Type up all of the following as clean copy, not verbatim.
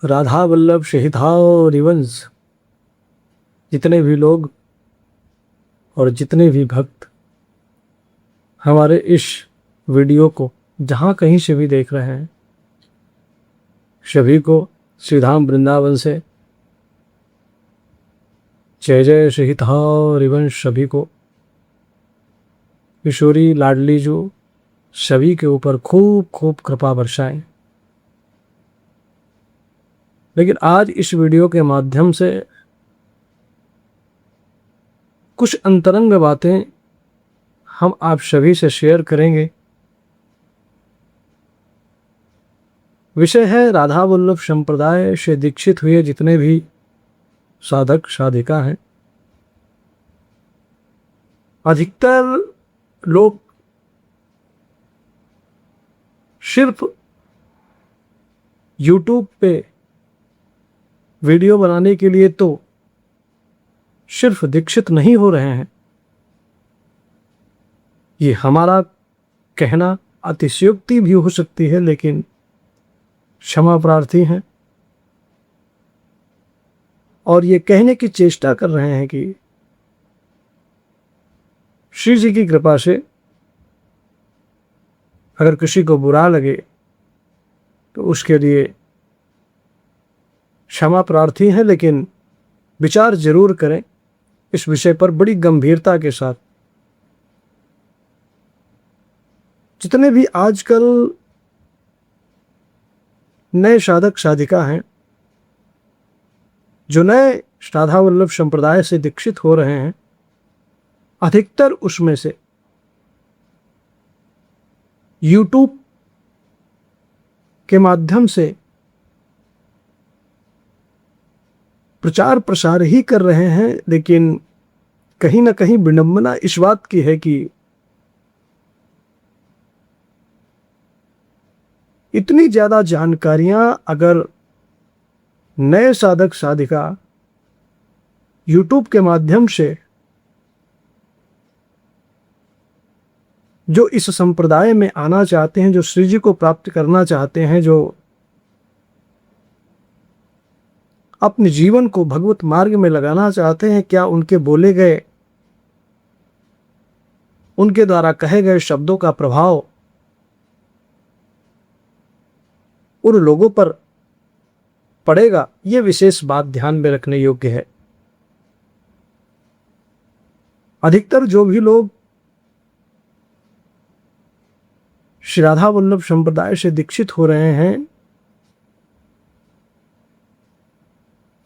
राधा वल्लभ शहीदा रिवंश जितने भी लोग और जितने भी भक्त हमारे इस वीडियो को जहाँ कहीं से भी देख रहे हैं, सभी को श्री धाम वृंदावन से जय जय शहीदा रिवंश। सभी को किशोरी लाडली जो सभी के ऊपर खूब खूब कृपा बरसाएं। लेकिन आज इस वीडियो के माध्यम से कुछ अंतरंग बातें हम आप सभी से शेयर करेंगे। विषय है राधा वल्लभ संप्रदाय से दीक्षित हुए जितने भी साधक साधिका हैं। अधिकतर लोग सिर्फ YouTube पे वीडियो बनाने के लिए तो सिर्फ दीक्षित नहीं हो रहे हैं। ये हमारा कहना अतिशयोक्ति भी हो सकती है, लेकिन क्षमा प्रार्थी हैं और ये कहने की चेष्टा कर रहे हैं कि श्री जी की कृपा से अगर किसी को बुरा लगे तो उसके लिए क्षमा प्रार्थी हैं, लेकिन विचार जरूर करें इस विषय पर बड़ी गंभीरता के साथ। जितने भी आजकल नए साधक साधिका हैं जो नए राधा वल्लभ संप्रदाय से दीक्षित हो रहे हैं, अधिकतर उसमें से YouTube के माध्यम से प्रचार प्रसार ही कर रहे हैं। लेकिन कहीं ना कहीं विडंबना इस बात की है कि इतनी ज्यादा जानकारियां अगर नए साधक साधिका YouTube के माध्यम से जो इस संप्रदाय में आना चाहते हैं, जो श्री जी को प्राप्त करना चाहते हैं, जो अपने जीवन को भगवत मार्ग में लगाना चाहते हैं, क्या उनके बोले गए, उनके द्वारा कहे गए शब्दों का प्रभाव उन लोगों पर पड़ेगा? यह विशेष बात ध्यान में रखने योग्य है। अधिकतर जो भी लोग श्री राधा वल्लभ संप्रदाय से दीक्षित हो रहे हैं,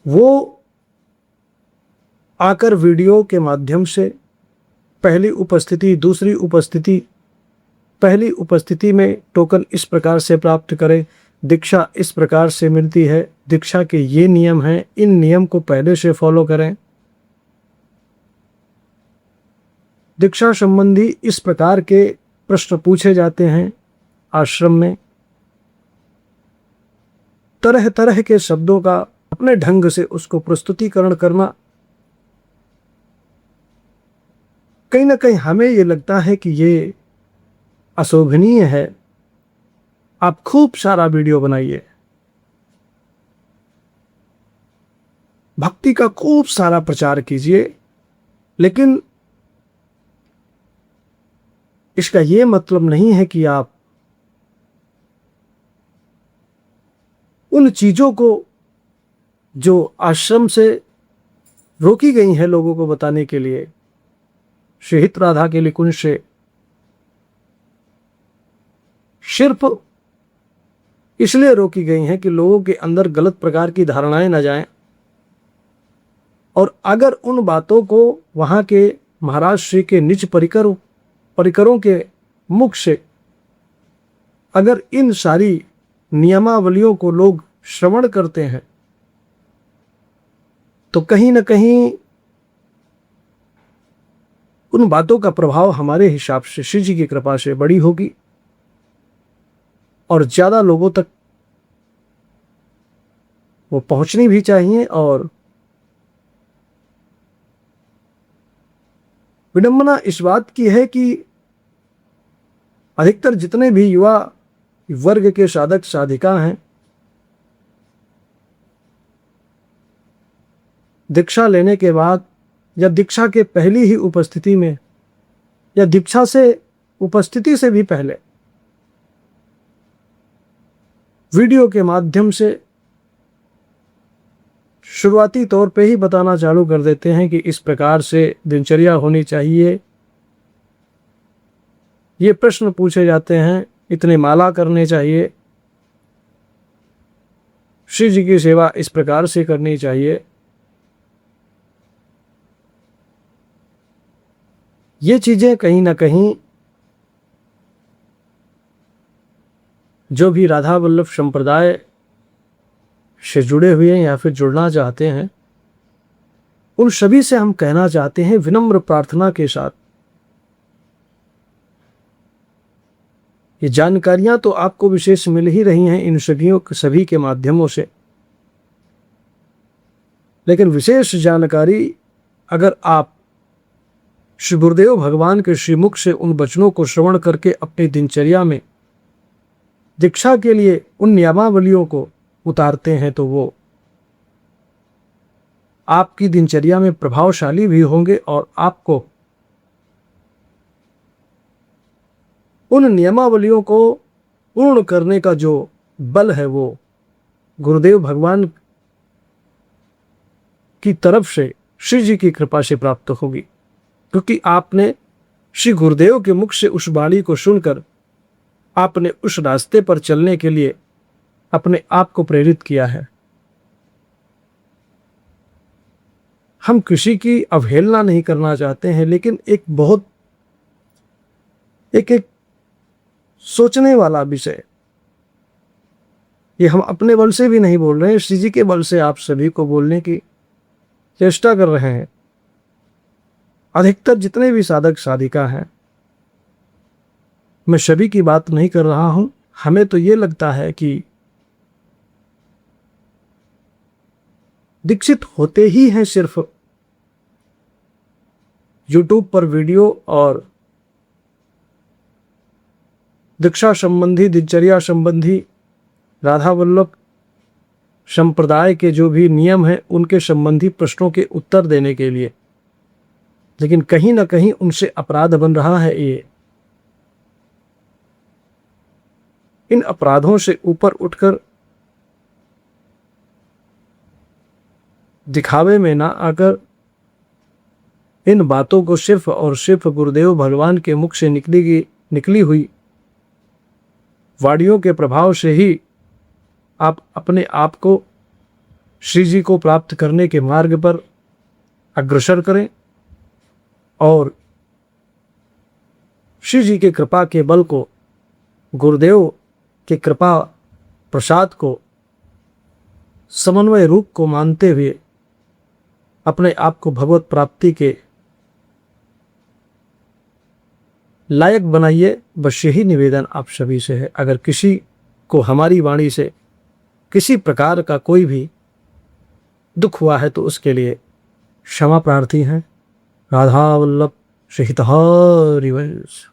वो आकर वीडियो के माध्यम से पहली उपस्थिति, दूसरी उपस्थिति, पहली उपस्थिति में टोकन इस प्रकार से प्राप्त करें, दीक्षा इस प्रकार से मिलती है, दीक्षा के ये नियम हैं, इन नियम को पहले से फॉलो करें, दीक्षा संबंधी इस प्रकार के प्रश्न पूछे जाते हैं आश्रम में। तरह तरह के शब्दों का अपने ढंग से उसको प्रस्तुतिकरण करना, कहीं ना कहीं हमें ये लगता है कि ये अशोभनीय है। आप खूब सारा वीडियो बनाइए, भक्ति का खूब सारा प्रचार कीजिए, लेकिन इसका ये मतलब नहीं है कि आप उन चीजों को जो आश्रम से रोकी गई हैं लोगों को बताने के लिए, शहीद राधा के निकुंज से सिर्फ इसलिए रोकी गई हैं कि लोगों के अंदर गलत प्रकार की धारणाएं न जाएं, और अगर उन बातों को वहां के महाराज श्री के निज परिकरों के मुख से अगर इन सारी नियमावलियों को लोग श्रवण करते हैं तो कहीं ना कहीं उन बातों का प्रभाव हमारे हिसाब से श्री जी की कृपा से बड़ी होगी और ज्यादा लोगों तक वो पहुंचनी भी चाहिए। और विडंबना इस बात की है कि अधिकतर जितने भी युवा वर्ग के साधक साधिका हैं, दीक्षा लेने के बाद या दीक्षा के पहली ही उपस्थिति में या दीक्षा से उपस्थिति से भी पहले वीडियो के माध्यम से शुरुआती तौर पे ही बताना चालू कर देते हैं कि इस प्रकार से दिनचर्या होनी चाहिए, ये प्रश्न पूछे जाते हैं, इतने माला करने चाहिए, श्री जी की सेवा इस प्रकार से करनी चाहिए। ये चीजें कहीं ना कहीं जो भी राधा वल्लभ संप्रदाय से जुड़े हुए हैं या फिर जुड़ना चाहते हैं, उन सभी से हम कहना चाहते हैं विनम्र प्रार्थना के साथ, ये जानकारियां तो आपको विशेष मिल ही रही हैं इन सभी के माध्यमों से, लेकिन विशेष जानकारी अगर आप श्री गुरुदेव भगवान के श्रीमुख से उन वचनों को श्रवण करके अपनी दिनचर्या में दीक्षा के लिए उन नियमावलियों को उतारते हैं तो वो आपकी दिनचर्या में प्रभावशाली भी होंगे और आपको उन नियमावलियों को पूर्ण करने का जो बल है वो गुरुदेव भगवान की तरफ से श्री जी की कृपा से प्राप्त होगी, क्योंकि आपने श्री गुरुदेव के मुख से उस वाणी को सुनकर आपने उस रास्ते पर चलने के लिए अपने आप को प्रेरित किया है। हम किसी की अवहेलना नहीं करना चाहते हैं, लेकिन एक सोचने वाला विषय, ये हम अपने बल से भी नहीं बोल रहे हैं, श्री जी के बल से आप सभी को बोलने की चेष्टा कर रहे हैं। अधिकतर जितने भी साधक साधिका हैं, मैं सभी की बात नहीं कर रहा हूं, हमें तो ये लगता है कि दीक्षित होते ही हैं सिर्फ YouTube पर वीडियो और दीक्षा संबंधी, दिनचर्या संबंधी, राधा वल्लभ संप्रदाय के जो भी नियम हैं उनके संबंधी प्रश्नों के उत्तर देने के लिए, लेकिन कहीं ना कहीं उनसे अपराध बन रहा है। ये इन अपराधों से ऊपर उठकर दिखावे में ना आकर इन बातों को सिर्फ और सिर्फ गुरुदेव भगवान के मुख से निकली हुई वाणियों के प्रभाव से ही आप अपने आप को श्री जी को प्राप्त करने के मार्ग पर अग्रसर करें और श्री जी के कृपा के बल को, गुरुदेव के कृपा प्रसाद को समन्वय रूप को मानते हुए अपने आप को भगवत प्राप्ति के लायक बनाइए। बस यही निवेदन आप सभी से है। अगर किसी को हमारी वाणी से किसी प्रकार का कोई भी दुख हुआ है तो उसके लिए क्षमा प्रार्थी हैं। राधा वल्लभ श्री हरि वंश।